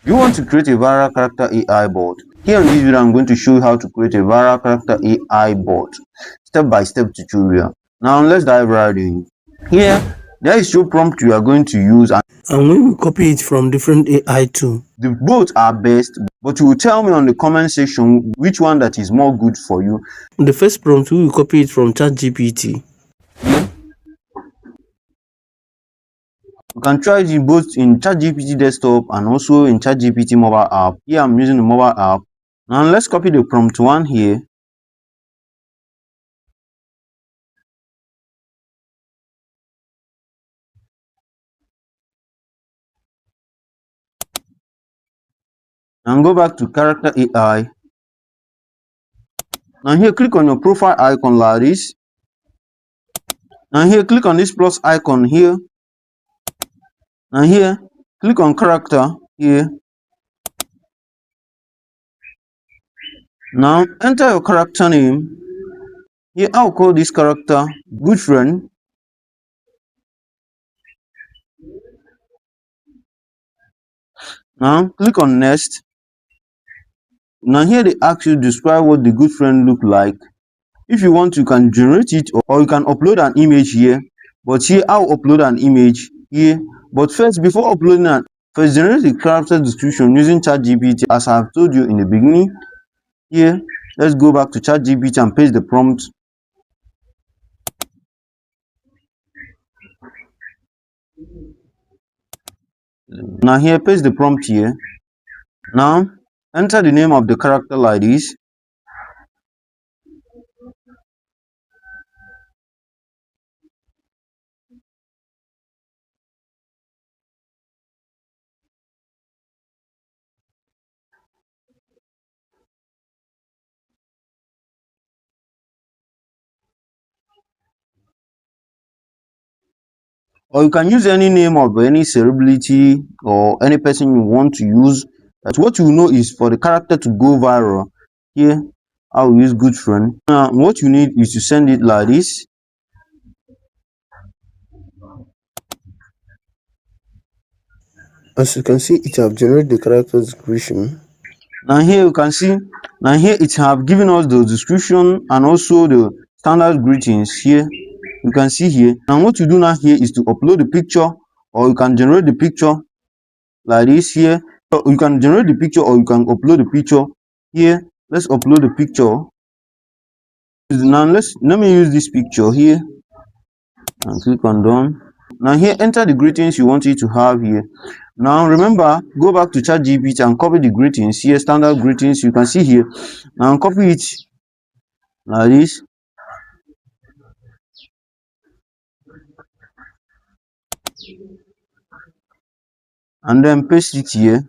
You want to create a viral character AI bot? Here in this video, I'm going to show you how to create a viral character AI bot. Step-by-step tutorial. Now let's dive right in. Here, there is your prompt you are going to use, and we will copy it from different AI too. The both are best, but you will tell me on the comment section which one that is more good for you. The first prompt, we will copy it from ChatGPT. You can try it both in ChatGPT desktop and also in ChatGPT mobile app. Here I'm using the mobile app. Now let's copy the prompt one here. And go back to Character AI. Now here click on your profile icon like this. Now here click on this plus icon here. Now here click on character here. Now enter your character name. Here I'll call this character good friend. Now click on next. Now here they ask you to describe what the good friend look like. If you want, you can generate it or you can upload an image here. But here I'll upload an image here. But first, before uploading first generate the character description using ChatGPT as I have told you in the beginning. Here, let's go back to ChatGPT and paste the prompt. Now here, paste the prompt here. Now enter the name of the character like this. Or you can use any name of any celebrity or any person you want to use. That's what you know is for the character to go viral. Here, I will use good friend. Now, what you need is to send it like this. As you can see, it have generated the character description. Now here you can see, now here it have given us the description and also the standard greetings here. You can see here. And what you do now here is to upload the picture, or you can generate the picture like this here. So you can generate the picture or you can upload the picture here. Let's upload the picture. Now let me use this picture here and click on done. Now here enter the greetings you want it to have here. Now remember, go back to ChatGPT and copy the greetings here, standard greetings you can see here. Now copy it like this. And then paste it here.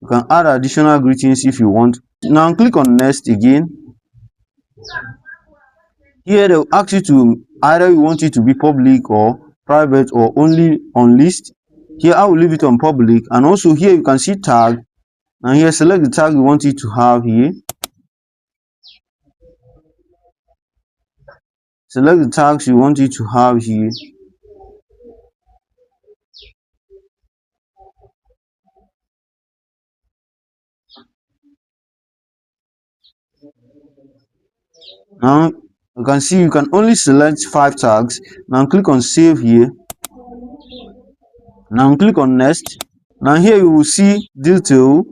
You can add additional greetings if you want. Now click on next again. Here they'll ask you to either you want it to be public or private or only on list. Here I will leave it on public, and also here you can see tag, and here select the tag you want it to have here. Select the tags you want it to have here. Now you can see you can only select 5 tags. Now click on save here. Now click on next. Now here you will see detail,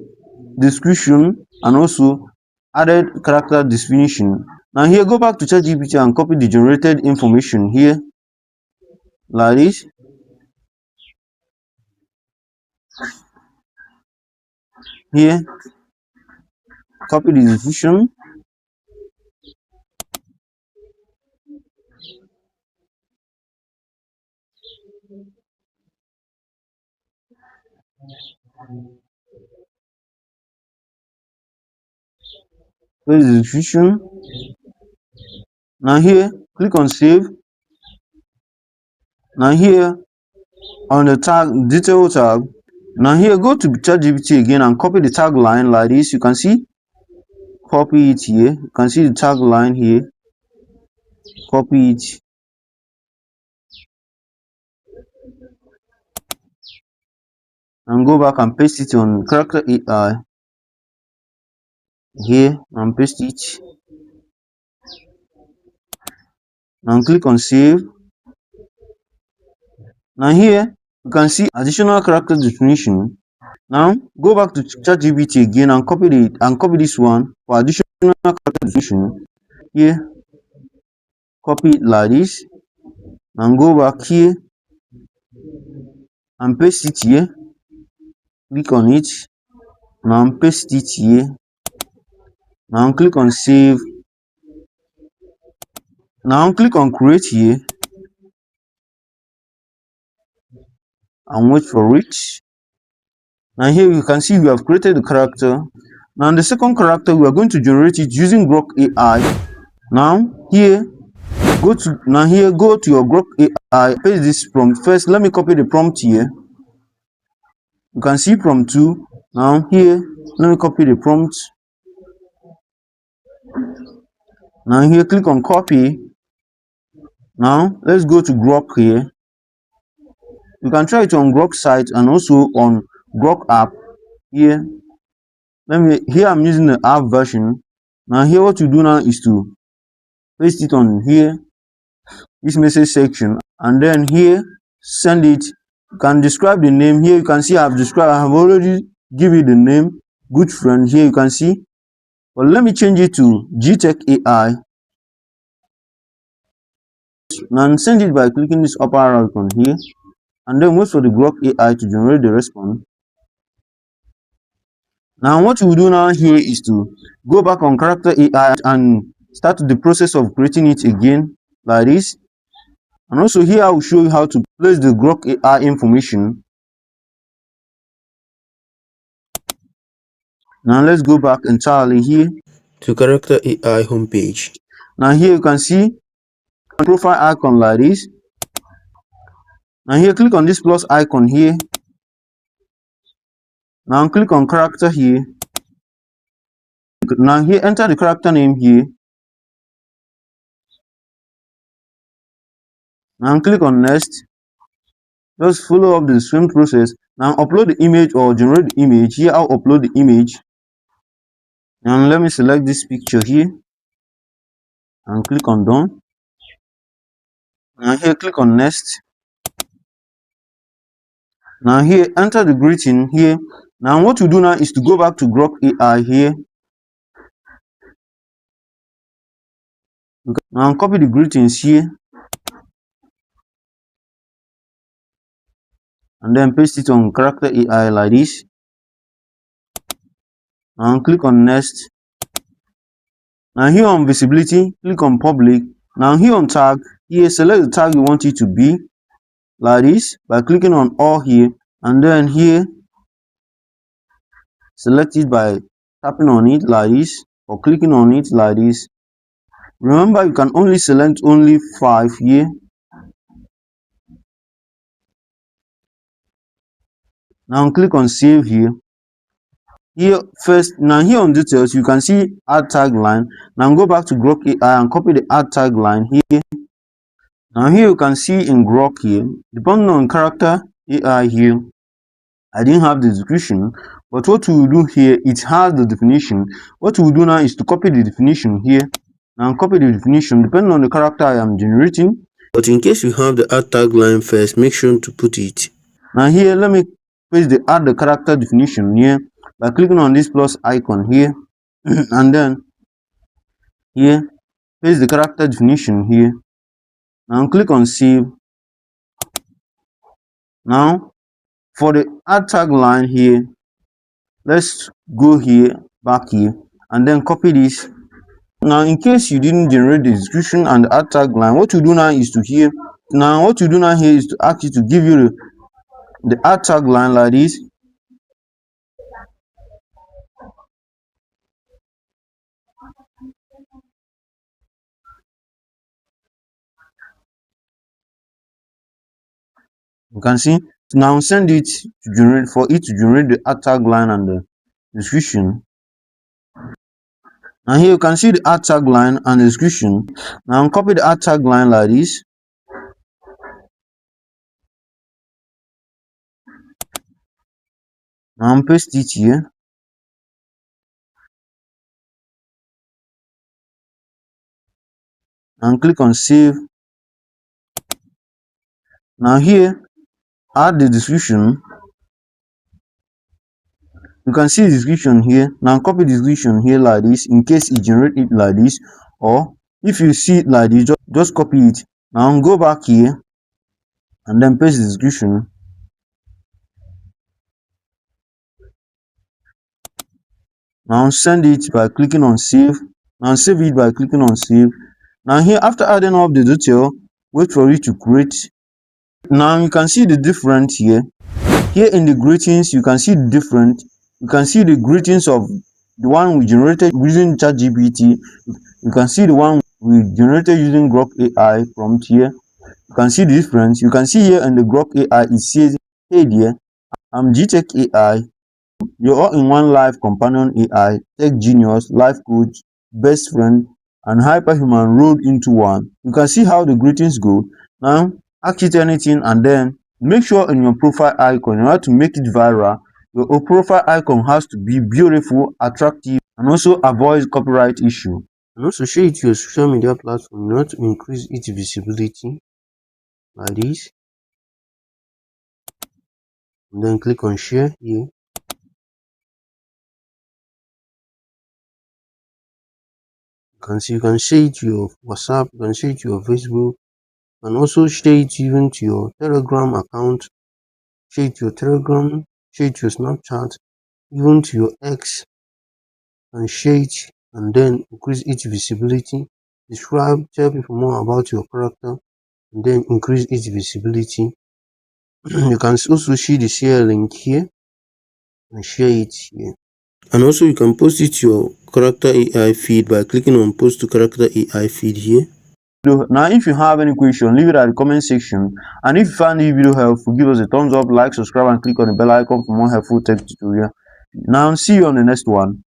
description, and also added character definition. Now here go back to ChatGPT and copy the generated information here like this. Here copy the description. Paste the description. Now here click on save. Now here on the tag detail tag, now here go to ChatGPT again and copy the tagline like this. You can see, copy it here. You can see the tagline here. Copy it. and go back and paste it on Character.AI here and paste it and click on save. Now here you can see additional character definition. Now go back to ChatGPT again and copy this one for additional character definition. Here, copy it like this and go back here and paste it here. Click on it. Now paste it here. Now click on save. Now click on create here and wait for it. Now here you can see we have created the character. Now the second character we are going to generate it using Grok AI. Now here go to your Grok AI, paste this prompt. First let me copy the prompt here. You can see prompt 2. Now here let me copy the prompt. Now here click on copy. Now let's go to Grok here. You can try it on Grok site and also on Grok app. Here I'm using the app version. Now here what you do now is to paste it on here, this message section, and then here send it. You can describe the name. Here you can see I have already give it the name good friend. Here you can see, but let me change it to GTech AI. Now send it by clicking this upper icon here and then wait for the Grok AI to generate the response. Now what we do now here is to go back on Character.AI and start the process of creating it again like this. And also here I will show you how to place the Grok AI information. Now let's go back entirely here to Character.AI homepage. Now here you can see profile icon like this. Now here click on this plus icon here. Now click on character here. Now here enter the character name here. Now click on next. Just follow up the same process. Now upload the image or generate the image. Here I'll upload the image. Now let me select this picture here and click on done. Now here click on next. Now here enter the greeting here. Now what you do now is to go back to Grok AI here. Now copy the greetings here and then paste it on Character.AI like this. Now click on next. Now here on visibility, click on public. Now here on tag, here select the tag you want it to be like this by clicking on all here, and then here select it by tapping on it like this or clicking on it like this. Remember you can only select only 5 here. Now click on save here. Here first, now here on details you can see add tagline. Now go back to Grok AI and copy the add tagline here. Now here you can see in Grok here, depending on Character.AI here, I didn't have the description, but what we will do here, it has the definition. What we will do now is to copy the definition here. Now copy the definition depending on the character I am generating. But in case you have the add tagline first, make sure to put it. Now here let me paste the add the character definition here by clicking on this plus icon here and then here paste the character definition here. Now click on save. Now for the add tagline here, let's go here, back here, and then copy this. Now in case you didn't generate the description and the add tagline, what you do now is to here. Now what you do now here is to ask you to give you the add tagline like this. You can see now send it to generate for it to generate the add tagline and the description. And here you can see the add tagline and the description. Now copy the add tagline like this. Now paste it here and click on save. Now here, add the description. You can see the description here. Now copy the description here like this in case it generate it like this, or if you see it like this, just copy it. Now go back here and then paste the description. Now send it by clicking on save. Now save it by clicking on save. Now here, after adding up the detail, wait for it to create. Now you can see the difference here. Here in the greetings, you can see the different. You can see the greetings of the one we generated using ChatGPT. You can see the one we generated using Grok AI prompt here. You can see the difference. You can see here in the Grok AI, it says, "Hey there, I'm GTech AI, your all-in-one life companion AI, tech genius, life coach, best friend, and hyperhuman rolled into one." You can see how the greetings go. Now, ask it anything and then make sure in your profile icon, in order to make it viral, your profile icon has to be beautiful, attractive, and also avoid copyright issue. And also share it to your social media platform in order to increase its visibility like this. And then click on share here. You can share it to your WhatsApp, you can share it to your Facebook, and also share it even to your Telegram account, share it to your Telegram, share it to your Snapchat, even to your X, and share it and then increase its visibility. Describe, tell people more about your character, and then increase its visibility. You can also see the share link here and share it here. And also you can post it to your Character AI feed by clicking on post to Character AI feed here. Now, if you have any question, leave it at the comment section. And if you found this video helpful, give us a thumbs up, like, subscribe, and click on the bell icon for more helpful tech tutorial. Now, see you on the next one.